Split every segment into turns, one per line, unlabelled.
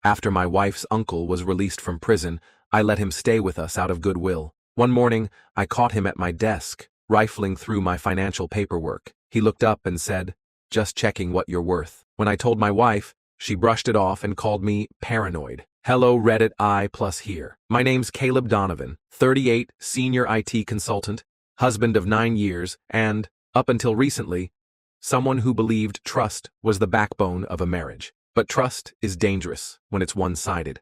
After my wife's uncle was released from prison, I let him stay with us out of goodwill. One morning, I caught him at my desk, rifling through my financial paperwork. He looked up and said, "Just checking what you're worth." When I told my wife, she brushed it off and called me paranoid. Hello Reddit I+ here. My name's Caleb Donovan, 38, senior IT consultant, husband of 9 years, and, up until recently, someone who believed trust was the backbone of a marriage. But trust is dangerous when it's one-sided.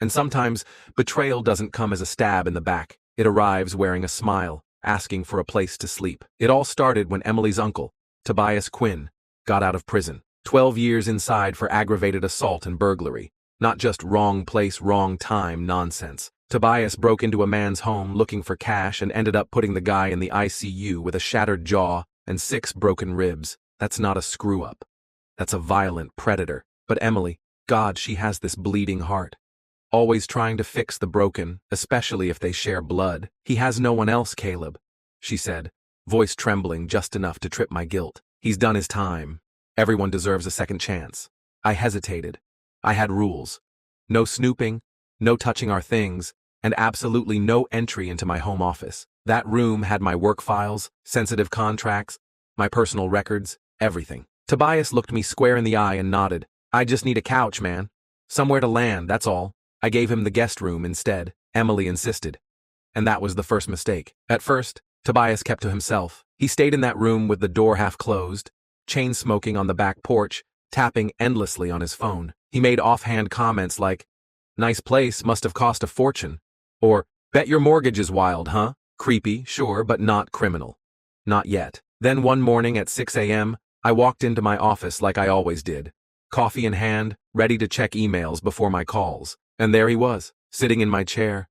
And sometimes, betrayal doesn't come as a stab in the back. It arrives wearing a smile, asking for a place to sleep. It all started when Emily's uncle, Tobias Quinn, got out of prison. 12 years inside for aggravated assault and burglary. Not just wrong place, wrong time nonsense. Tobias broke into a man's home looking for cash and ended up putting the guy in the ICU with a shattered jaw and 6 broken ribs. That's not a screw-up. That's a violent predator. But Emily, God, she has this bleeding heart. Always trying to fix the broken, especially if they share blood. He has no one else, Caleb, she said, voice trembling just enough to trip my guilt. He's done his time. Everyone deserves a second chance. I hesitated. I had rules. No snooping, no touching our things, and absolutely no entry into my home office. That room had my work files, sensitive contracts, my personal records, everything. Tobias looked me square in the eye and nodded. I just need a couch, man. Somewhere to land, that's all. I gave him the guest room instead, Emily insisted. And that was the first mistake. At first, Tobias kept to himself. He stayed in that room with the door half closed, chain smoking on the back porch, tapping endlessly on his phone. He made offhand comments like, "Nice place, must have cost a fortune," or, "Bet your mortgage is wild, huh?" Creepy, sure, but not criminal. Not yet. Then one morning at 6 a.m., I walked into my office like I always did. Coffee in hand, ready to check emails before my calls. And there he was, sitting in my chair,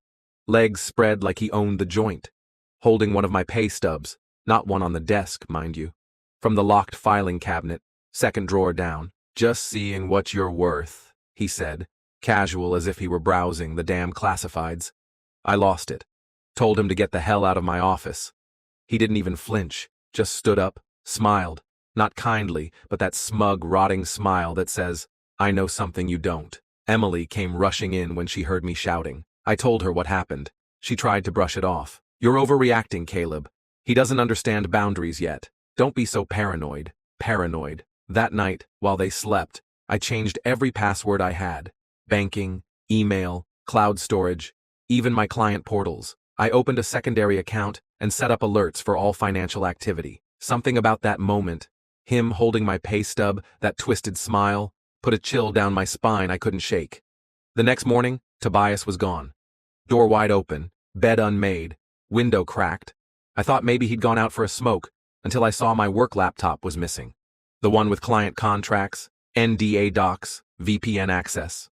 legs spread like he owned the joint, holding one of my pay stubs, not one on the desk, mind you, from the locked filing cabinet, second drawer down. "Just seeing what you're worth," he said, casual as if he were browsing the damn classifieds. I lost it. Told him to get the hell out of my office. He didn't even flinch, just stood up, smiled. Not kindly, but that smug, rotting smile that says, "I know something you don't." Emily came rushing in when she heard me shouting. I told her what happened. She tried to brush it off. "You're overreacting, Caleb. He doesn't understand boundaries yet. Don't be so paranoid." Paranoid. That night, while they slept, I changed every password I had. Banking, email, cloud storage, even my client portals. I opened a secondary account and set up alerts for all financial activity. Something about that moment, him holding my pay stub, that twisted smile, put a chill down my spine I couldn't shake. The next morning, Tobias was gone. Door wide open, bed unmade, window cracked. I thought maybe he'd gone out for a smoke, until I saw my work laptop was missing. The one with client contracts, NDA docs, VPN access.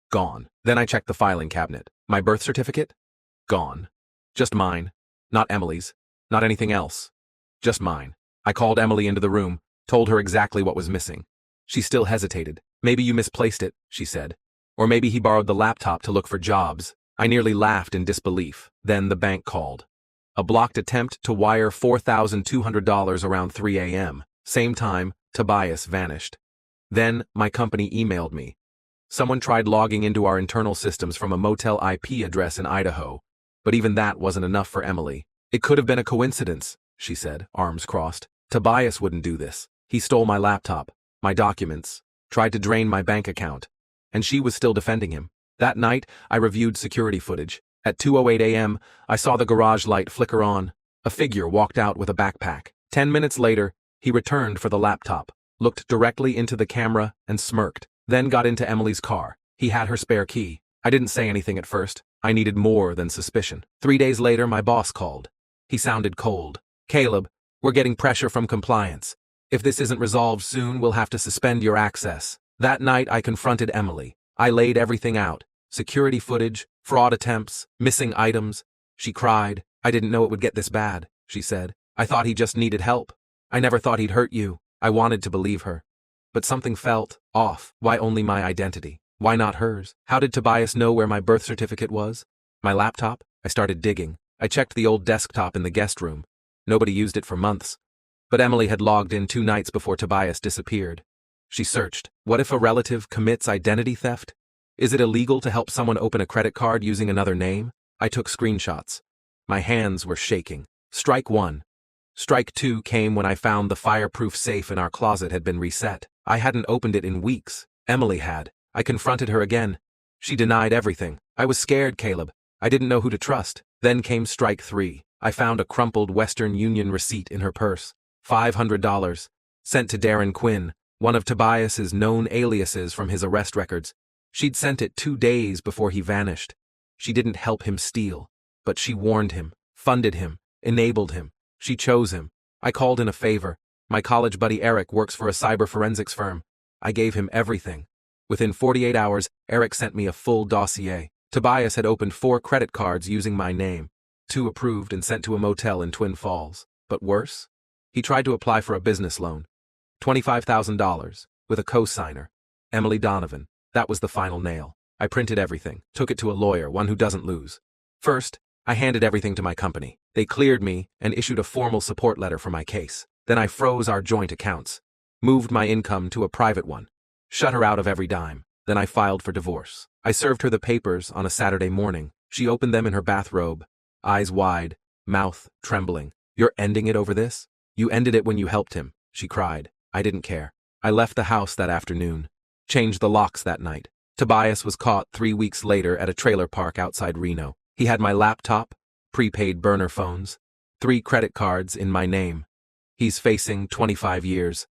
Gone. Then I checked the filing cabinet. My birth certificate? Gone. Just mine. Not Emily's. Not anything else. Just mine. I called Emily into the room, told her exactly what was missing. She still hesitated. "Maybe you misplaced it," she said. "Or maybe he borrowed the laptop to look for jobs." I nearly laughed in disbelief. Then the bank called. A blocked attempt to wire $4,200 around 3 a.m. Same time, Tobias vanished. Then my company emailed me. Someone tried logging into our internal systems from a motel IP address in Idaho, but even that wasn't enough for Emily. "It could have been a coincidence," she said, arms crossed. "Tobias wouldn't do this. He stole my laptop, my documents, tried to drain my bank account." And she was still defending him. That night, I reviewed security footage. At 2:08 a.m., I saw the garage light flicker on. A figure walked out with a backpack. 10 minutes later, he returned for the laptop, looked directly into the camera and smirked, then got into Emily's car. He had her spare key. I didn't say anything at first. I needed more than suspicion. 3 days later, my boss called. He sounded cold. "Caleb, we're getting pressure from compliance. If this isn't resolved soon, we'll have to suspend your access." That night, I confronted Emily. I laid everything out. Security footage, fraud attempts, missing items. She cried. "I didn't know it would get this bad," she said. "I thought he just needed help. I never thought he'd hurt you." I wanted to believe her. But something felt off. Why only my identity? Why not hers? How did Tobias know where my birth certificate was? My laptop? I started digging. I checked the old desktop in the guest room. Nobody used it for months. But Emily had logged in 2 nights before Tobias disappeared. She searched. What if a relative commits identity theft? Is it illegal to help someone open a credit card using another name? I took screenshots. My hands were shaking. Strike one. Strike two came when I found the fireproof safe in our closet had been reset. I hadn't opened it in weeks. Emily had. I confronted her again. She denied everything. I was scared, Caleb. I didn't know who to trust. Then came strike three. I found a crumpled Western Union receipt in her purse. $500. Sent to Darren Quinn, one of Tobias's known aliases from his arrest records. She'd sent it 2 days before he vanished. She didn't help him steal, but she warned him, funded him, enabled him. She chose him. I called in a favor. My college buddy Eric works for a cyber forensics firm. I gave him everything. Within 48 hours, Eric sent me a full dossier. Tobias had opened 4 credit cards using my name, 2 approved and sent to a motel in Twin Falls. But worse? He tried to apply for a business loan. $25,000, with a co-signer, Emily Donovan. That was the final nail. I printed everything, took it to a lawyer, one who doesn't lose. First, I handed everything to my company. They cleared me and issued a formal support letter for my case. Then I froze our joint accounts, moved my income to a private one, shut her out of every dime. Then I filed for divorce. I served her the papers on a Saturday morning. She opened them in her bathrobe, eyes wide, mouth trembling. "You're ending it over this? You ended it when you helped him," she cried. I didn't care. I left the house that afternoon, changed the locks that night. Tobias was caught 3 weeks later at a trailer park outside Reno. He had my laptop, prepaid burner phones, 3 credit cards in my name. He's facing 25 years.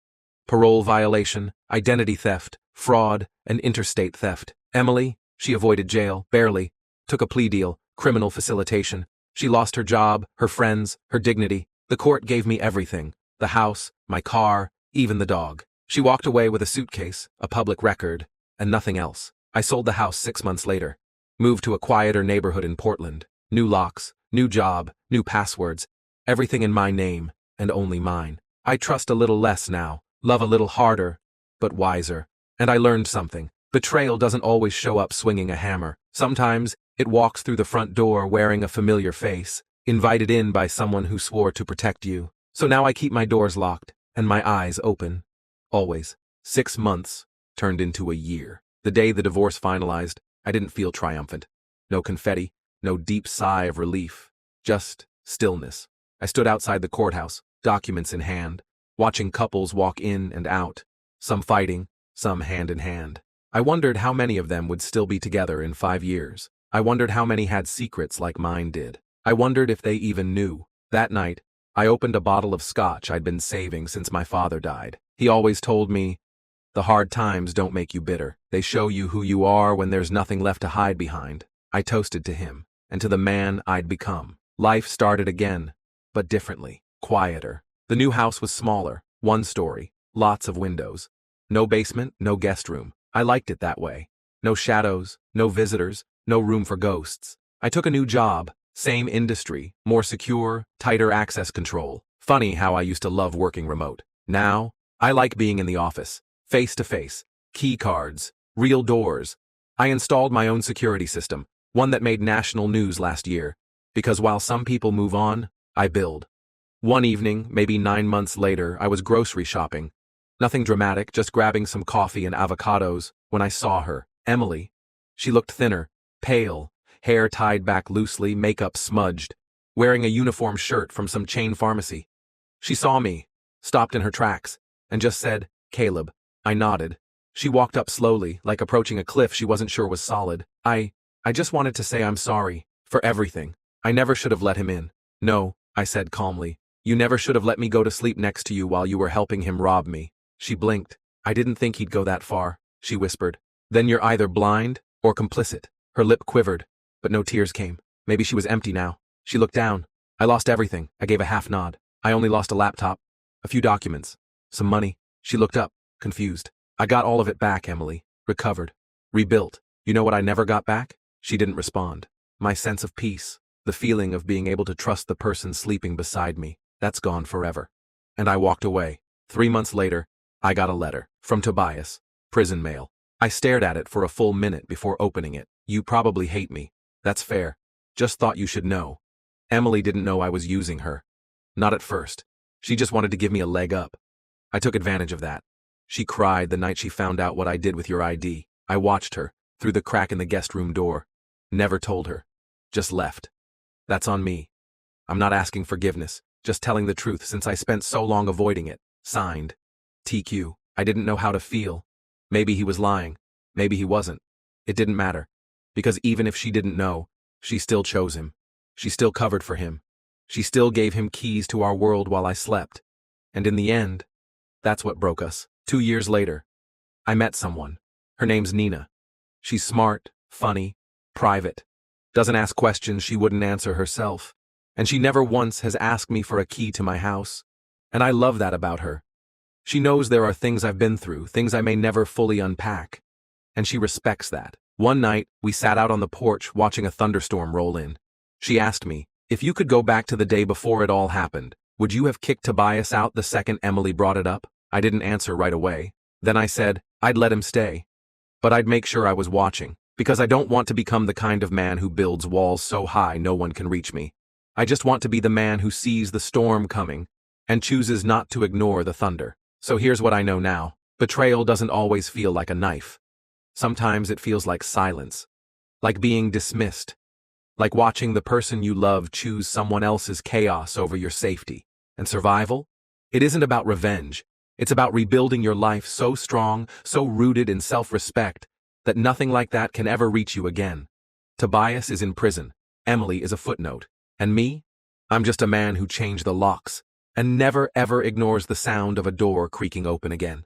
Parole violation, identity theft, fraud, and interstate theft. Emily, she avoided jail, barely, took a plea deal, criminal facilitation. She lost her job, her friends, her dignity. The court gave me everything, the house, my car, even the dog. She walked away with a suitcase, a public record, and nothing else. I sold the house 6 months later, moved to a quieter neighborhood in Portland. New locks, new job, new passwords, everything in my name, and only mine. I trust a little less now, love a little harder, but wiser. And I learned something. Betrayal doesn't always show up swinging a hammer. Sometimes it walks through the front door wearing a familiar face, invited in by someone who swore to protect you. So now I keep my doors locked and my eyes open. Always. 6 months turned into a year. The day the divorce finalized, I didn't feel triumphant. No confetti, no deep sigh of relief, just stillness. I stood outside the courthouse, documents in hand, watching couples walk in and out, some fighting, some hand in hand. I wondered how many of them would still be together in 5 years. I wondered how many had secrets like mine did. I wondered if they even knew. That night, I opened a bottle of scotch I'd been saving since my father died. He always told me, "The hard times don't make you bitter. They show you who you are when there's nothing left to hide behind." I toasted to him, and to the man I'd become. Life started again, but differently, quieter. The new house was smaller, 1 story, lots of windows. No basement, no guest room. I liked it that way. No shadows, no visitors, no room for ghosts. I took a new job, same industry, more secure, tighter access control. Funny how I used to love working remote. Now, I like being in the office, face to face, key cards, real doors. I installed my own security system, one that made national news last year, because while some people move on, I build. One evening, maybe 9 months later, I was grocery shopping. Nothing dramatic, just grabbing some coffee and avocados, when I saw her, Emily. She looked thinner, pale, hair tied back loosely, makeup smudged, wearing a uniform shirt from some chain pharmacy. She saw me, stopped in her tracks, and just said, "Caleb." I nodded. She walked up slowly, like approaching a cliff she wasn't sure was solid. I just wanted to say I'm sorry, for everything. I never should have let him in. "No," I said calmly. "You never should have let me go to sleep next to you while you were helping him rob me." She blinked. "I didn't think he'd go that far," she whispered. "Then you're either blind or complicit." Her lip quivered, but no tears came. Maybe she was empty now. She looked down. "I lost everything." I gave a half nod. "I only lost a laptop, a few documents, some money." She looked up, confused. "I got all of it back, Emily. Recovered. Rebuilt. You know what I never got back?" She didn't respond. "My sense of peace, the feeling of being able to trust the person sleeping beside me, that's gone forever." And I walked away. 3 months later, I got a letter from Tobias, prison mail. I stared at it for a full minute before opening it. "You probably hate me. That's fair. Just thought you should know." Emily didn't know I was using her. Not at first. She just wanted to give me a leg up. I took advantage of that. She cried the night she found out what I did with your ID. I watched her, through the crack in the guest room door. Never told her. Just left. That's on me. I'm not asking forgiveness, just telling the truth since I spent so long avoiding it. Signed. TQ. I didn't know how to feel. Maybe he was lying. Maybe he wasn't. It didn't matter. Because even if she didn't know, she still chose him. She still covered for him. She still gave him keys to our world while I slept. And in the end, that's what broke us. 2 years later, I met someone. Her name's Nina. She's smart, funny, private. Doesn't ask questions she wouldn't answer herself. And she never once has asked me for a key to my house. And I love that about her. She knows there are things I've been through, things I may never fully unpack. And she respects that. One night, we sat out on the porch watching a thunderstorm roll in. She asked me, if you could go back to the day before it all happened, would you have kicked Tobias out the second Emily brought it up? I didn't answer right away. Then I said, I'd let him stay. But I'd make sure I was watching, because I don't want to become the kind of man who builds walls so high no one can reach me. I just want to be the man who sees the storm coming and chooses not to ignore the thunder. So here's what I know now. Betrayal doesn't always feel like a knife. Sometimes it feels like silence, like being dismissed, like watching the person you love choose someone else's chaos over your safety. And survival? It isn't about revenge. It's about rebuilding your life so strong, so rooted in self-respect, that nothing like that can ever reach you again. Tobias is in prison. Emily is a footnote. And me? I'm just a man who changed the locks and never ever ignores the sound of a door creaking open again.